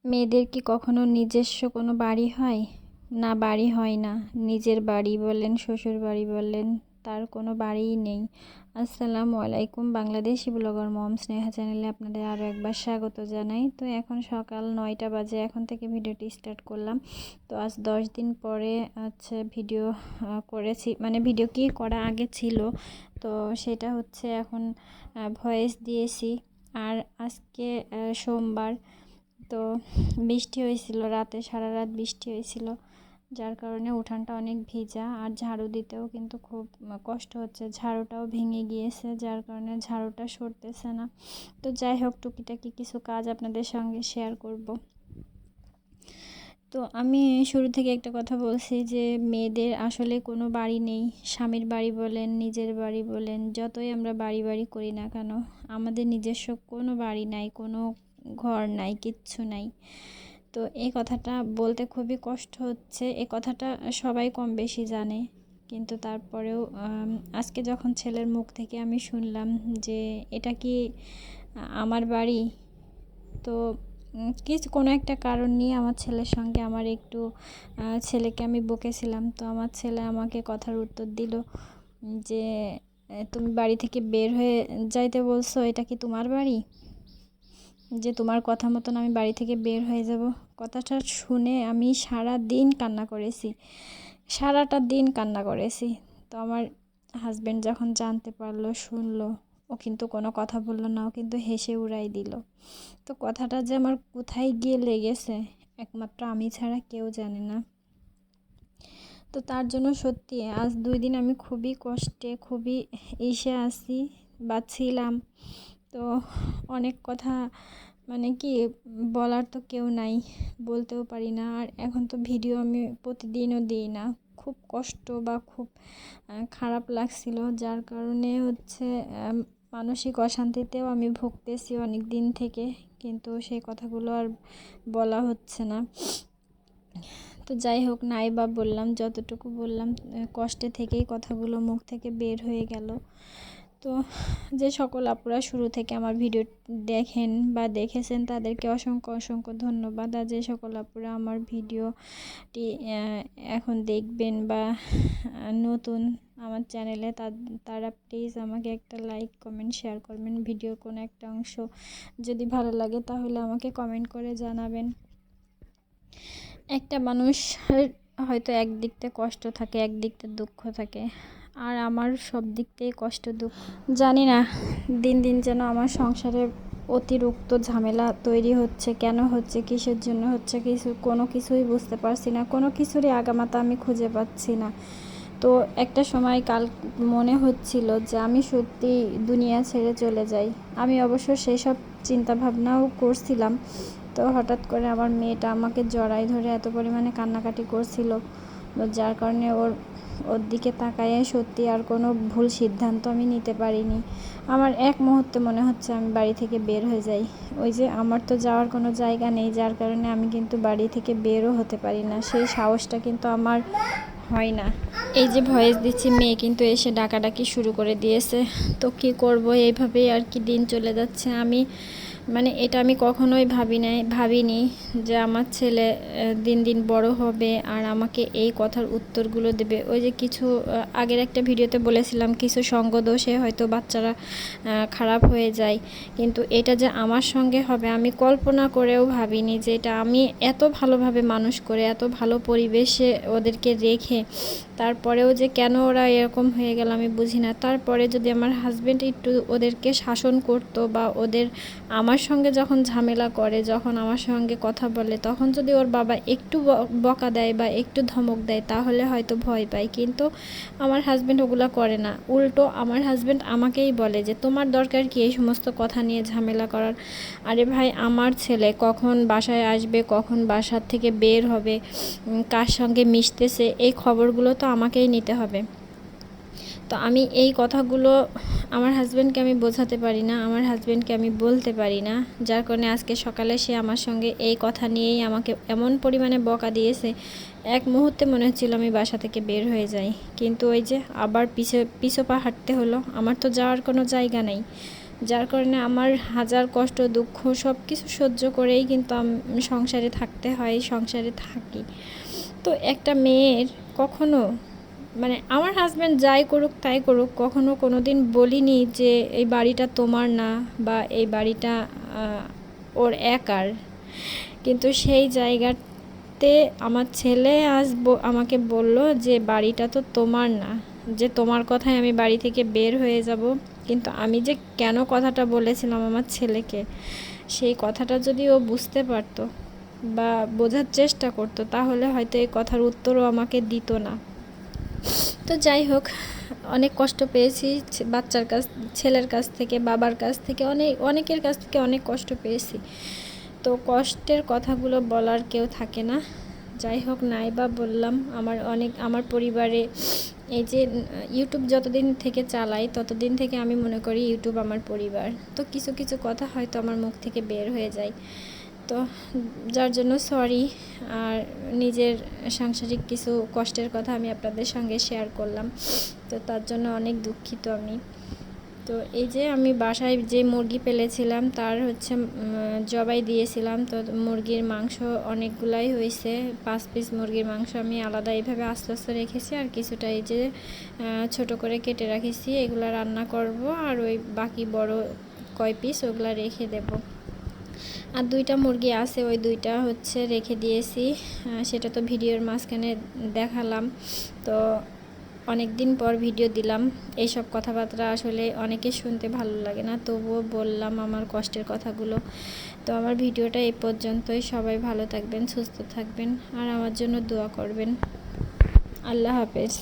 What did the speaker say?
মেয়েদের কি কখনো নিজস্ব কোনো বাড়ি হয়? না, বাড়ি হয় না। নিজের বাড়ি বলেন, শ্বশুর বাড়ি বলেন, তার কোনো বাড়িই নেই। আসসালামু আলাইকুম, বাংলাদেশি ব্লগার মম স্নেহা চ্যানেলে আপনাদের আরও একবার স্বাগত জানাই। তো এখন সকাল 9টা বাজে, এখন থেকে ভিডিওটি স্টার্ট করলাম। তো আজ 10 দিন পরে ভিডিও করেছি, মানে ভিডিও কি করা আগে ছিল, তো সেটা হচ্ছে এখন ভয়েস দিয়েছি। আর আজকে সোমবার, তো বৃষ্টি হয়েছিল রাতে, সারা রাত বৃষ্টি হয়েছিল, যার কারণে উঠানটা অনেক ভিজা। আর ঝাড়ু দিতেও কিন্তু খুব কষ্ট হচ্ছে, ঝাড়ুটাও ভেঙে গিয়েছে, যার কারণে ঝাড়ুটা সরতেছে না। তো যাই হোক, টুকিটাকি কিছু কাজ আপনাদের সঙ্গে শেয়ার করব। তো আমি শুরু থেকে একটা কথা বলছি যে মেয়েদের আসলে কোনো বাড়ি নেই। স্বামীর বাড়ি বলেন, নিজের বাড়ি বলেন, যতই আমরা বাড়ি বাড়ি করি না কেন, আমাদের নিজস্ব কোনো বাড়ি নাই, কোনো ঘর নাই, কিচ্ছু নাই। তো এই কথাটা বলতে খুবই কষ্ট হচ্ছে। এই কথাটা সবাই কম বেশি জানে, কিন্তু তারপরেও আজকে যখন ছেলের মুখ থেকে আমি শুনলাম যে এটা কি আমার বাড়ি, তো কিছু কোনো একটা কারণ নিয়ে আমার ছেলের সঙ্গে আমার একটু ছেলেকে আমি বকেছিলাম। তো আমার ছেলে আমাকে কথার উত্তর দিল যে তুমি বাড়ি থেকে বের হয়ে যাইতে বলছো, এটা কি তোমার বাড়ি? যে তোমার কথা মতন আমি বাড়ি থেকে বের হয়ে যাব। কথাটা শুনে আমি সারা দিন কান্না করেছি, সারাটা দিন কান্না করেছি। তো আমার হাজব্যান্ড যখন জানতে পারলো, শুনলো, ও কিন্তু কোনো কথা বললো না, ও কিন্তু হেসে উড়াই দিল। তো কথাটা যে আমার কোথায় গিয়ে লেগেছে একমাত্র আমি ছাড়া কেউ জানে না। তো তার জন্য সত্যি আজ 2 দিন আমি খুবই কষ্টে, খুবই ইসে আছি বা ছিলাম। তো অনেক কথা, মানে কি বলার তো কেউ নাই, বলতেও পারি না। আর এখন তো ভিডিও আমি প্রতিদিনও দিই না, খুব কষ্ট বা খুব খারাপ লাগছিল, যার কারণে মানসিক অশান্তিতেও আমি ভুগতেছি অনেক দিন থেকে, কিন্তু সেই কথাগুলো আর বলা হচ্ছে না। তো যাই হোক, নাই বা বললাম, যতটুকু বললাম কষ্টে থেকেই কথাগুলো মুখ থেকে বের হয়ে গেল। তো যে সকল আপুরা শুরু থেকে আমার ভিডিও দেখেন বা দেখেছেন, তাদেরকে অসংখ্য অসংখ্য ধন্যবাদ। আর যে সকল আপুরা আমার ভিডিওটি এখন দেখবেন বা নতুন আমার চ্যানেলে, তারা প্লিজ আমাকে একটা লাইক, কমেন্ট, শেয়ার করবেন। ভিডিওর কোনো একটা অংশ যদি ভালো লাগে তাহলে আমাকে কমেন্ট করে জানাবেন। একটা মানুষের হয়তো একদিক থেকে কষ্ট থাকে, একদিক থেকে দুঃখ থাকে, আর আমার সব দিক থেকে কষ্ট দুঃখ। জানি না দিন দিন যেন আমার সংসারে অতিরিক্ত ঝামেলা তৈরি হচ্ছে, কেন হচ্ছে, কিসের জন্য হচ্ছে, কোনো কিছুই বুঝতে পারছি না, কোনো কিছুরই আগামাথা আমি খুঁজে পাচ্ছি না। তো একটা সময় কাল মনে হচ্ছিল যে আমি সত্যি দুনিয়া ছেড়ে চলে যাই। আমি অবশ্য সেই সব চিন্তাভাবনাও করছিলাম। তো হঠাৎ করে আমার মেয়েটা আমাকে জড়াই ধরে এত পরিমাণে কান্নাকাটি করছিল, যার কারণে ওর দিকে তাকায় সত্যি আর কোনো ভুল সিদ্ধান্ত আমি নিতে পারিনি। আমার এক মুহূর্তে মনে হচ্ছে আমি বাড়ি থেকে বের হয়ে যাই। ওই যে আমার তো যাওয়ার কোনো জায়গা নেই, যার কারণে আমি কিন্তু বাড়ি থেকে বেরও হতে পারি না, সেই সাহসটা কিন্তু আমার হয় না। এই যে ভয়েস দিচ্ছি, মেয়ে কিন্তু এসে ডাকাডাকি শুরু করে দিয়েছে। তো কী করব, এইভাবেই আর কি দিন চলে যাচ্ছে। মানে এটা আমি কখনোই ভাবিনি যে আমার ছেলে দিন দিন বড় হবে আর আমাকে এই কথার উত্তরগুলো দেবে। ওই যে কিছু আগের একটা ভিডিওতে বলেছিলাম, কিছু সঙ্গ দোষে হয়তো বাচ্চারা খারাপ হয়ে যায়, কিন্তু এটা যে আমার সঙ্গে হবে আমি কল্পনা করেও ভাবিনি। যে এটা আমি এত ভালোভাবে মানুষ করে, এত ভালো পরিবেশে ওদেরকে রেখে, তারপরেও যে কেন ওরা এরকম হয়ে গেল আমি বুঝি না। তারপরে যদি আমার হাজব্যান্ড একটু ওদেরকে শাসন করতো, বা আমার সঙ্গে যখন ঝামেলা করে, যখন আমার সঙ্গে কথা বলে, তখন যদি ওর বাবা একটু বকা দেয় বা একটু ধমক দেয়, তাহলে হয়তো ভয় পায়। কিন্তু আমার হাজব্যান্ড ওগুলো করে না, উল্টো আমার হাজব্যান্ড আমাকেই বলে যে তোমার দরকার কি এই সমস্ত কথা নিয়ে ঝামেলা করার। আরে ভাই, আমার ছেলে কখন বাসায় আসবে, কখন বাসার থেকে বের হবে, কার সঙ্গে মিশতেছে, এই খবরগুলো তো আমাকেই নিতে হবে। তো আমি এই কথাগুলো আমার হাজব্যান্ডকে আমি বোঝাতে পারি না, আমার হাজব্যান্ডকে আমি বলতে পারি না, যার কারণে আজকে সকালে সে আমার সঙ্গে এই কথা নিয়েই আমাকে এমন পরিমাণে বকা দিয়েছে, এক মুহূর্তে মনে হচ্ছিল আমি বাসা থেকে বের হয়ে যাই। কিন্তু ওই যে আবার পিছু পা হাঁটতে হলো, আমার তো যাওয়ার কোনো জায়গা নেই। যার কারণে আমার হাজার কষ্ট দুঃখ সব কিছু সহ্য করেই কিন্তু আমি সংসারে থাকতে হয়, সংসারে থাকি। তো একটা মেয়ের কখনো মানে আমার হাজব্যান্ড যাই করুক তাই করুক, কখনো কোনো দিন বলিনি যে এই বাড়িটা তোমার না বা এই বাড়িটা ওর একার। কিন্তু সেই জায়গাতে আমার ছেলে আমাকে বলল যে বাড়িটা তো তোমার না, যে তোমার কথায় আমি বাড়ি থেকে বের হয়ে যাব। কিন্তু আমি যে কেন কথাটা বলেছিলাম আমার ছেলেকে, সেই কথাটা যদি ও বুঝতে পারতো বা বোঝার চেষ্টা করতো, তাহলে হয়তো এই কথার উত্তরও আমাকে দিত না। তো যাই হোক, অনেক কষ্ট পেয়েছি বাচ্চার কাছ, ছেলের কাছ থেকে, বাবার কাছ থেকে, অনেকের কাছ থেকে অনেক কষ্ট পেয়েছি। তো কষ্টের কথাগুলো বলার কেউ থাকে না। যাই হোক, নাই বা বললাম, আমার পরিবারে এই যে ইউটিউব যতদিন থেকে চালাই ততদিন থেকে আমি মনে করি ইউটিউব আমার পরিবার। তো কিছু কিছু কথা হয়তো আমার মুখ থেকে বের হয়ে যায়, তো যার জন্য সরি। আর নিজের সাংসারিক কিছু কষ্টের কথা আমি আপনাদের সঙ্গে শেয়ার করলাম, তো তার জন্য অনেক দুঃখিত আমি। তো এই যে আমি বাসায় যে মুরগি পেলেছিলাম তার হচ্ছে জবাই দিয়েছিলাম। তো মুরগির মাংস অনেকগুলাই হয়েছে, 5 পিস মুরগির মাংস আমি আলাদা এইভাবে আস্তে আস্তে রেখেছি, আর কিছুটা এই যে ছোট করে কেটে রাখেছি, এগুলো রান্না করব। আর ওই বাকি বড় কয় পিস ওগুলা রেখে দেব। আর 2টা মুরগি আছে, ওই 2টা হচ্ছে রেখে দিয়েছি, সেটা তো ভিডিওর মাঝখানে দেখালাম। তো অনেক দিন পর ভিডিও দিলাম, এইসব কথাবার্তা আসলে অনেকে শুনতে ভালো লাগে না, তবুও বললাম আমার কষ্টের কথাগুলো। তো আমার ভিডিওটা এই পর্যন্তই। সবাই ভালো থাকবেন, সুস্থ থাকবেন, আর আমার জন্য দোয়া করবেন। আল্লাহ হাফেজ।